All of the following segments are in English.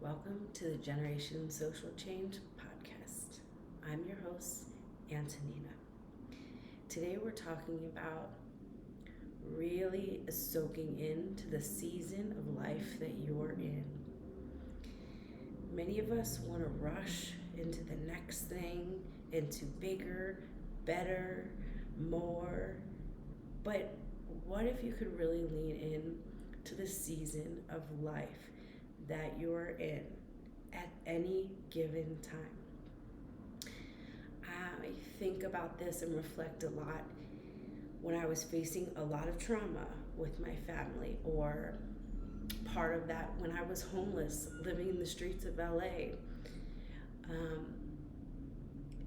Welcome to the Generation Social Change podcast. I'm your host, Antonina. Today we're talking about really soaking into the season of life that you're in. Many of us want to rush into the next thing, into bigger, better, more. But what if you could really lean in to the season of life that you're in at any given time? I think about this and reflect a lot when I was facing a lot of trauma with my family, or part of that when I was homeless, living in the streets of LA.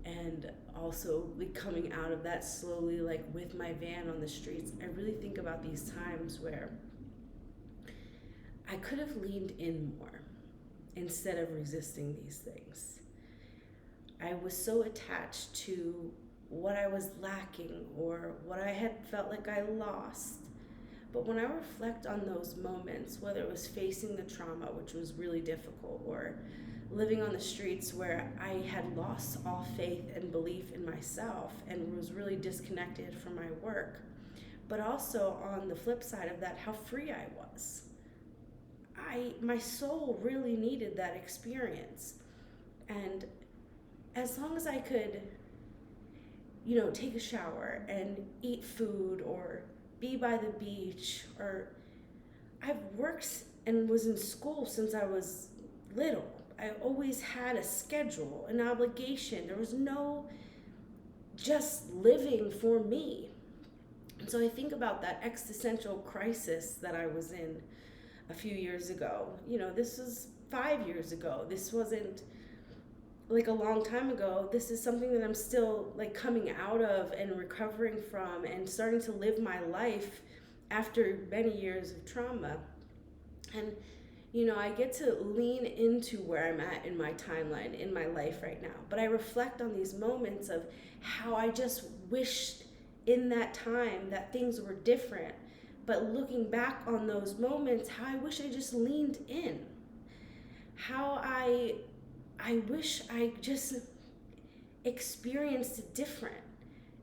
And also coming out of that slowly, like with my van on the streets. I really think about these times where I could have leaned in more instead of resisting these things. I was so attached to what I was lacking or what I had felt like I lost. But when I reflect on those moments, whether it was facing the trauma, which was really difficult, or living on the streets where I had lost all faith and belief in myself and was really disconnected from my work, but also on the flip side of that, how free I was. My soul really needed that experience. And as long as I could, take a shower and eat food or be by the beach, or I've worked and was in school since I was little. I always had a schedule, an obligation. There was no just living for me. And so I think about that existential crisis that I was in a few years ago. This was 5 years ago. This wasn't like a long time ago. This is something that I'm still like coming out of and recovering from and starting to live my life after many years of trauma. And I get to lean into where I'm at in my timeline, in my life right now. But I reflect on these moments of how I just wished in that time that things were different. But looking back on those moments, how I wish I just leaned in. How I wish I just experienced it different.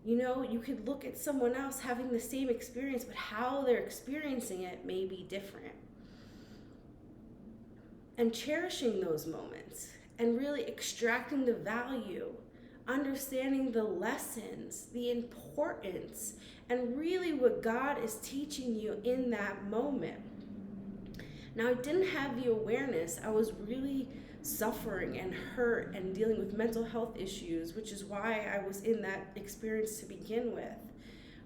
You could look at someone else having the same experience, but how they're experiencing it may be different. And cherishing those moments and really extracting the value, understanding the lessons, the importance, and really what God is teaching you in that moment. Now, I didn't have the awareness. I was really suffering and hurt and dealing with mental health issues, which is why I was in that experience to begin with,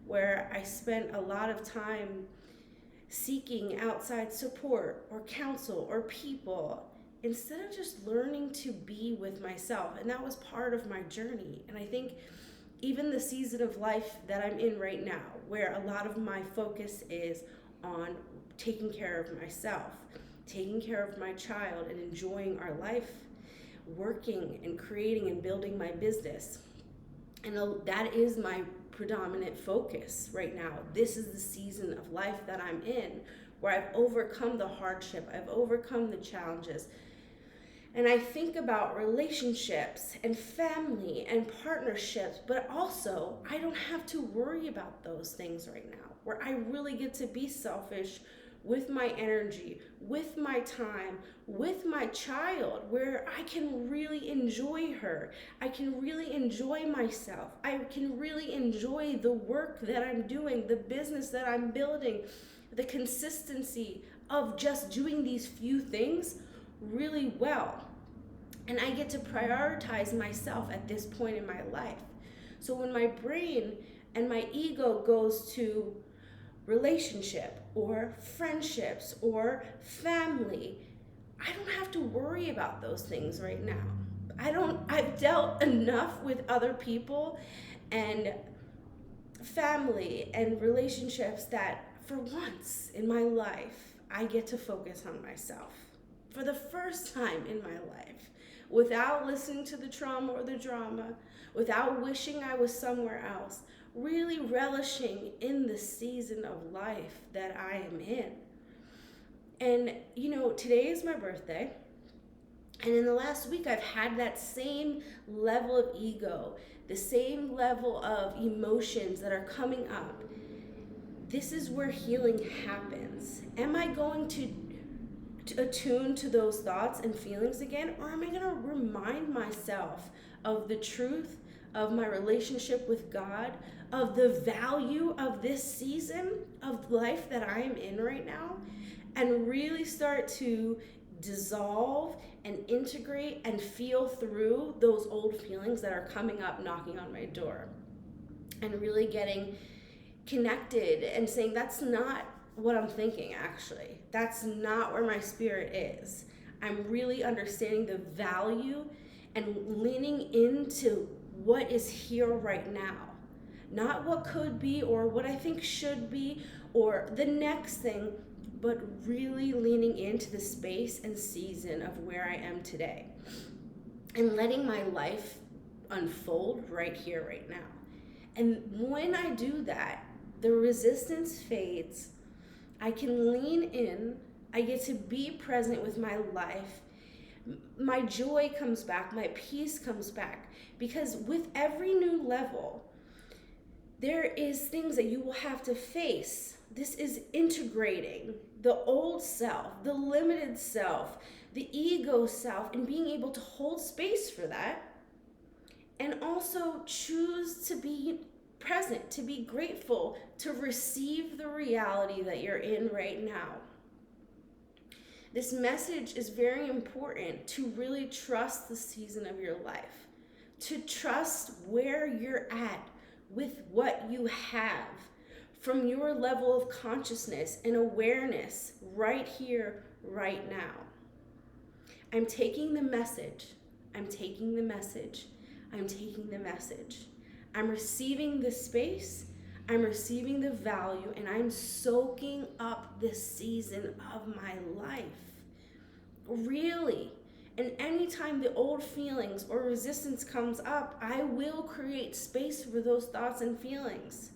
where I spent a lot of time seeking outside support or counsel or people instead of just learning to be with myself. And that was part of my journey. And I think even the season of life that I'm in right now, where a lot of my focus is on taking care of myself, taking care of my child, and enjoying our life, working and creating and building my business. And that is my predominant focus right now. This is the season of life that I'm in, where I've overcome the hardship, I've overcome the challenges. And I think about relationships and family and partnerships, but also I don't have to worry about those things right now, where I really get to be selfish with my energy, with my time, with my child, where I can really enjoy her. I can really enjoy myself. I can really enjoy the work that I'm doing, the business that I'm building, the consistency of just doing these few things really well. And I get to prioritize myself at this point in my life. So when my brain and my ego goes to relationship or friendships or family, I don't have to worry about those things right now. I've dealt enough with other people and family and relationships that for once in my life, I get to focus on myself for the first time in my life, without listening to the trauma or the drama, without wishing I was somewhere else, really relishing in the season of life that I am in. And, today is my birthday. And in the last week, I've had that same level of ego, the same level of emotions that are coming up. This is where healing happens. Am I going to attune to those thoughts and feelings again, or am I going to remind myself of the truth of my relationship with God, of the value of this season of life that I am in right now, and really start to dissolve and integrate and feel through those old feelings that are coming up knocking on my door, and really getting connected and saying, that's not what I'm thinking, actually. That's not where my spirit is. I'm really understanding the value and leaning into what is here right now. Not what could be or what I think should be or the next thing, but really leaning into the space and season of where I am today and letting my life unfold right here, right now. And when I do that, the resistance fades. I can lean in. I get to be present with my life. My joy comes back. My peace comes back. Because with every new level, there is things that you will have to face. This is integrating the old self, the limited self, the ego self, and being able to hold space for that. And also choose to be present, to be grateful, to receive the reality that you're in right now. This message is very important to really trust the season of your life, to trust where you're at with what you have from your level of consciousness and awareness right here, right now. I'm taking the message. I'm taking the message. I'm taking the message. I'm receiving the space, I'm receiving the value, and I'm soaking up this season of my life. Really. And anytime the old feelings or resistance comes up, I will create space for those thoughts and feelings.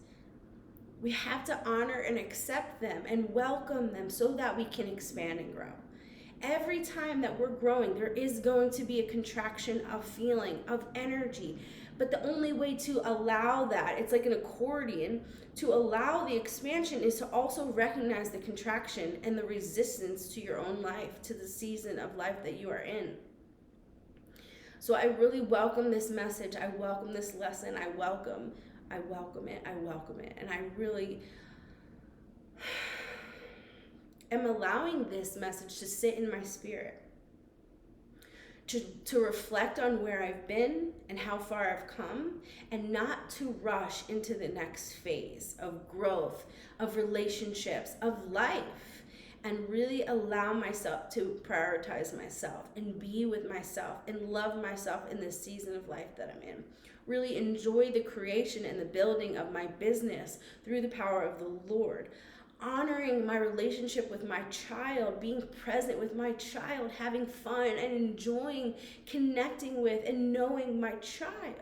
We have to honor and accept them and welcome them so that we can expand and grow. Every time that we're growing, there is going to be a contraction of feeling, of energy. But the only way to allow that, it's like an accordion, to allow the expansion is to also recognize the contraction and the resistance to your own life, to the season of life that you are in. So I really welcome this message. I welcome this lesson. I welcome it. And I really am allowing this message to sit in my spirit. To reflect on where I've been and how far I've come, and not to rush into the next phase of growth, of relationships, of life, and really allow myself to prioritize myself and be with myself and love myself in this season of life that I'm in. Really enjoy the creation and the building of my business through the power of the Lord. Honoring my relationship with my child, being present with my child, having fun and enjoying connecting with and knowing my child.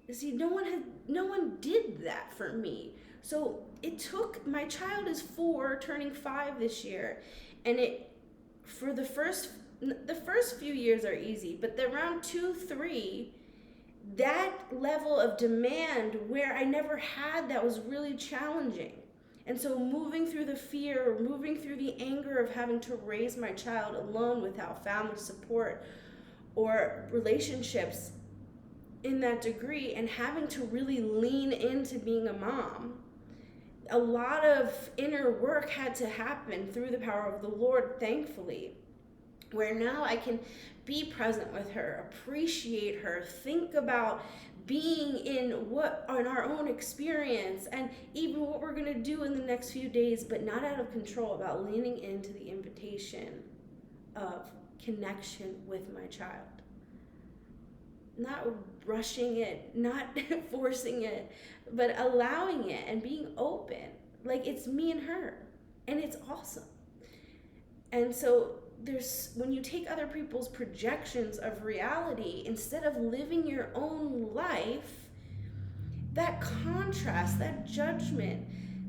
You see, no one did that for me. So it took, my child is 4, turning 5 this year, and for the first few years are easy, but around 2, 3, that level of demand where I never had that was really challenging. And so moving through the fear, moving through the anger of having to raise my child alone without family support or relationships in that degree, and having to really lean into being a mom, a lot of inner work had to happen through the power of the Lord, thankfully, where now I can be present with her, appreciate her, think about being in our own experience and even what we're going to do in the next few days, but not out of control, about leaning into the invitation of connection with my child. Not rushing it, not forcing it, but allowing it and being open. Like, it's me and her, and it's awesome. And so when you take other people's projections of reality instead of living your own life, that contrast, that judgment,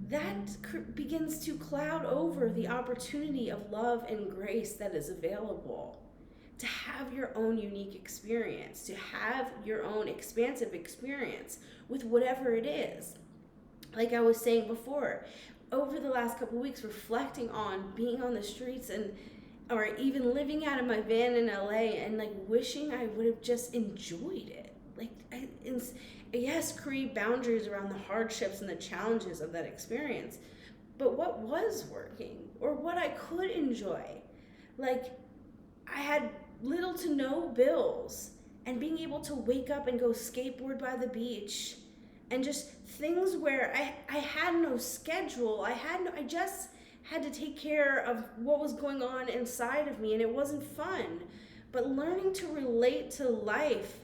that begins to cloud over the opportunity of love and grace that is available. to have your own unique experience, to have your own expansive experience with whatever it is. Like I was saying before, over the last couple of weeks, reflecting on being on the streets and or even living out of my van in LA and like wishing I would have just enjoyed it. Like, yes, create boundaries around the hardships and the challenges of that experience, but what was working or what I could enjoy. Like, I had little to no bills, and being able to wake up and go skateboard by the beach, and just things where I had no schedule. I just had to take care of what was going on inside of me, and it wasn't fun. But learning to relate to life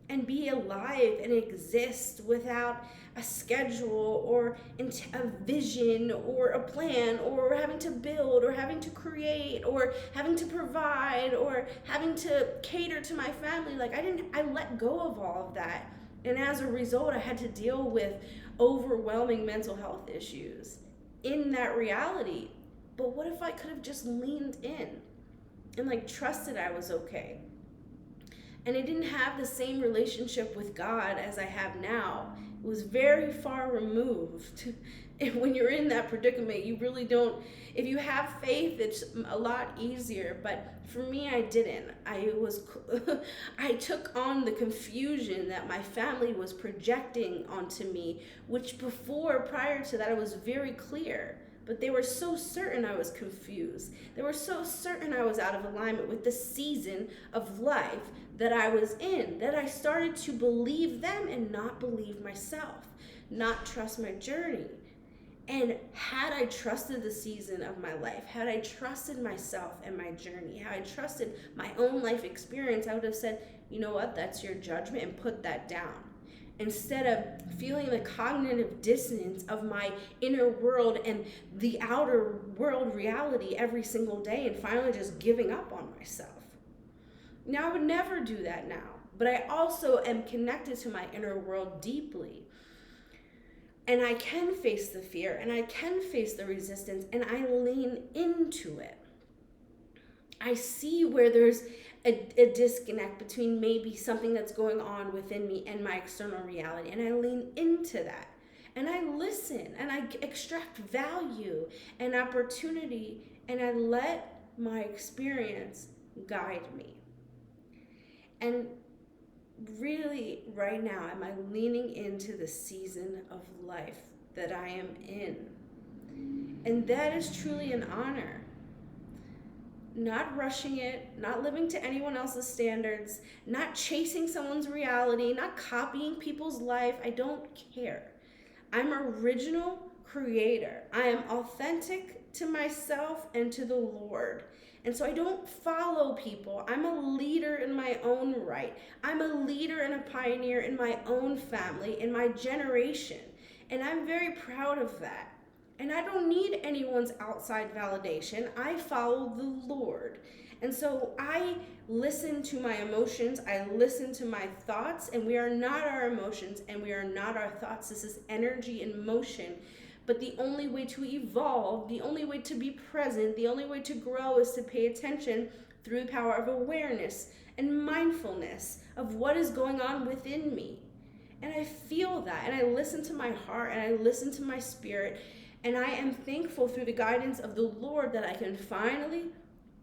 and be alive and exist without a schedule or a vision or a plan or having to build or having to create or having to provide or having to cater to my family. Like, I let go of all of that. And as a result, I had to deal with overwhelming mental health issues in that reality. But what if I could have just leaned in and like trusted I was okay? And I didn't have the same relationship with God as I have now. It was very far removed. And when you're in that predicament, you really don't. If you have faith, it's a lot easier. But for me, I didn't. I took on the confusion that my family was projecting onto me, which prior to that, I was very clear. But they were so certain I was confused. They were so certain I was out of alignment with the season of life that I was in, that I started to believe them and not believe myself, not trust my journey. And had I trusted the season of my life, had I trusted myself and my journey, had I trusted my own life experience, I would have said, you know what, that's your judgment, and put that down. Instead of feeling the cognitive dissonance of my inner world and the outer world reality every single day and finally just giving up on myself. Now, I would never do that now, but I also am connected to my inner world deeply. And I can face the fear and I can face the resistance, and I lean into it. I see where there's a disconnect between maybe something that's going on within me and my external reality, and I lean into that. And I listen and I extract value and opportunity, and I let my experience guide me. And really, right now, am I leaning into the season of life that I am in? And that is truly an honor. Not rushing it, not living to anyone else's standards, not chasing someone's reality, not copying people's life. I don't care. I'm original creator. I am authentic to myself and to the Lord. And so I don't follow people. I'm a leader in my own right. I'm a leader and a pioneer in my own family, in my generation. And I'm very proud of that. And I don't need anyone's outside validation. I follow the Lord. And so I listen to my emotions. I listen to my thoughts. And we are not our emotions and we are not our thoughts. This is energy in motion. But the only way to evolve, the only way to be present, the only way to grow is to pay attention through the power of awareness and mindfulness of what is going on within me. And I feel that, and I listen to my heart, and I listen to my spirit, and I am thankful through the guidance of the Lord that I can finally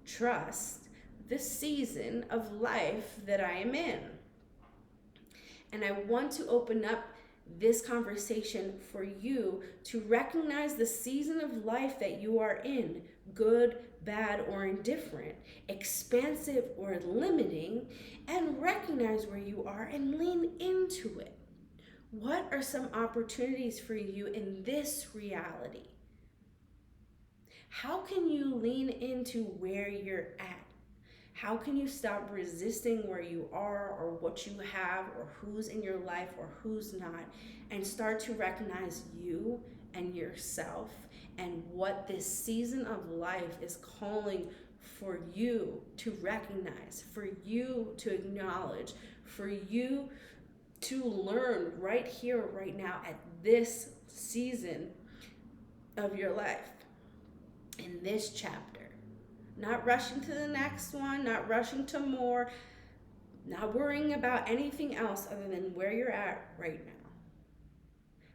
trust this season of life that I am in. And I want to open up this conversation for you to recognize the season of life that you are in, good, bad, or indifferent, expansive or limiting, and recognize where you are and lean into it. What are some opportunities for you in this reality? How can you lean into where you're at? How can you stop resisting where you are or what you have or who's in your life or who's not, and start to recognize you and yourself and what this season of life is calling for you to recognize, for you to acknowledge, for you to learn right here, right now, at this season of your life, in this chapter. Not rushing to the next one, not rushing to more, not worrying about anything else other than where you're at right now.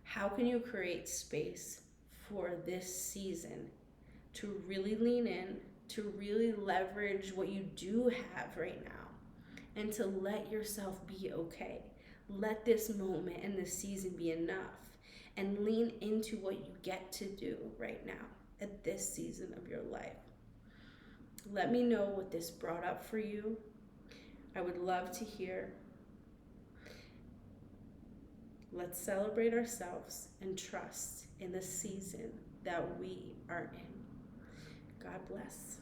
How can you create space for this season to really lean in, to really leverage what you do have right now, and to let yourself be okay? Let this moment and this season be enough, and lean into what you get to do right now at this season of your life. Let me know what this brought up for you. I would love to hear. Let's celebrate ourselves and trust in the season that we are in. God bless.